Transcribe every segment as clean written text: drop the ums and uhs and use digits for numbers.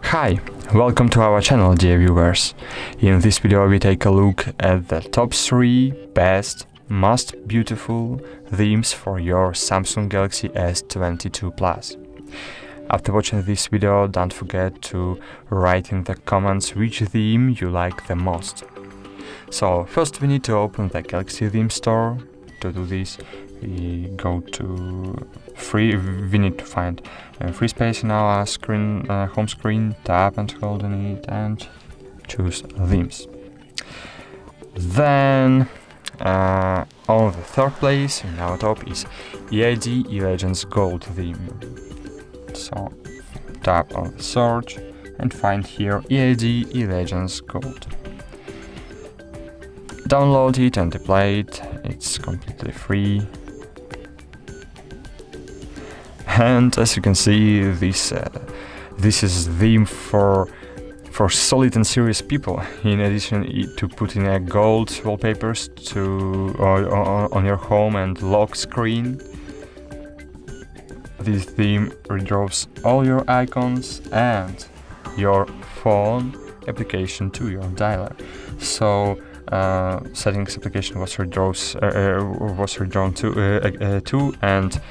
Hi, welcome to our channel, dear viewers. In this video we take a look at the top 3 best, most beautiful themes for your Samsung Galaxy S22 Plus. After watching this video, don't forget to write in the comments which theme you like the most. So first we need to open the Galaxy theme store. To do this, we go to we need to find free space in our screen, home screen, tap and hold on it and choose themes. Then on the third place in our top is EID eLegends Gold theme. So tap on the search and find here EID eLegends Gold. Download it and apply it, it's completely free. And as you can see, this is a theme for solid and serious people. In addition to putting a gold wallpapers on your home and lock screen, this theme redraws all your icons and your phone application to your dialer. So settings application was redrawn to, and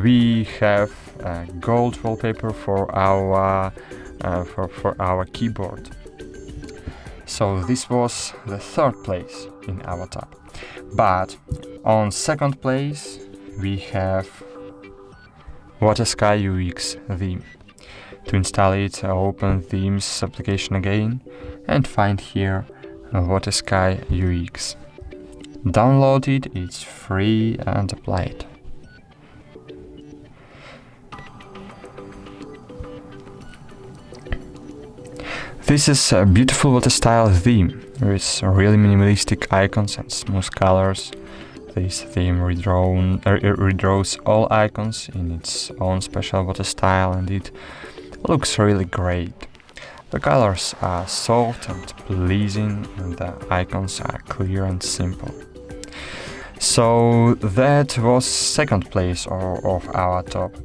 we have a gold wallpaper for our keyboard. So this was the third place in our top. But on second place we have Water Sky UX theme. To install it, open themes application again and find here Water Sky UX. Download it, it's free, and apply it. This is a beautiful water style theme with really minimalistic icons and smooth colors. This theme redraws all icons in its own special water style, and it looks really great. The colors are soft and pleasing, and the icons are clear and simple. So that was second place of our top.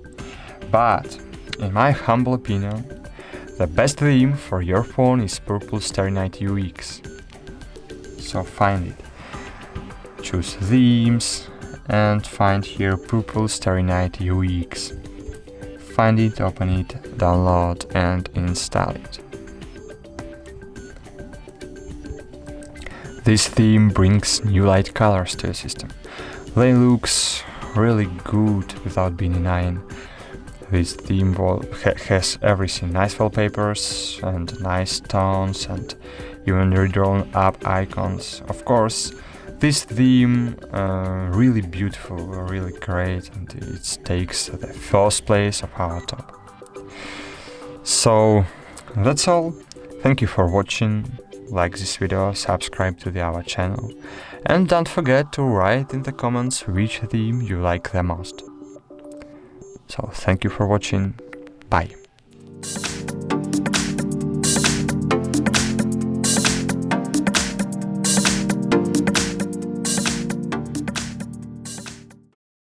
But in my humble opinion, the best theme for your phone is Purple Starry Night UX. So find it. Choose themes and find here Purple Starry Night UX. Find it, open it, download and install it. This theme brings new light colors to your system. They look really good without being annoying. This theme has everything, nice wallpapers and nice tones and even redrawn up icons. Of course, this theme really beautiful, really great, and it takes the first place of our top. So that's all. Thank you for watching. Like this video, subscribe to our channel, and don't forget to write in the comments which theme you like the most. So thank you for watching. Bye.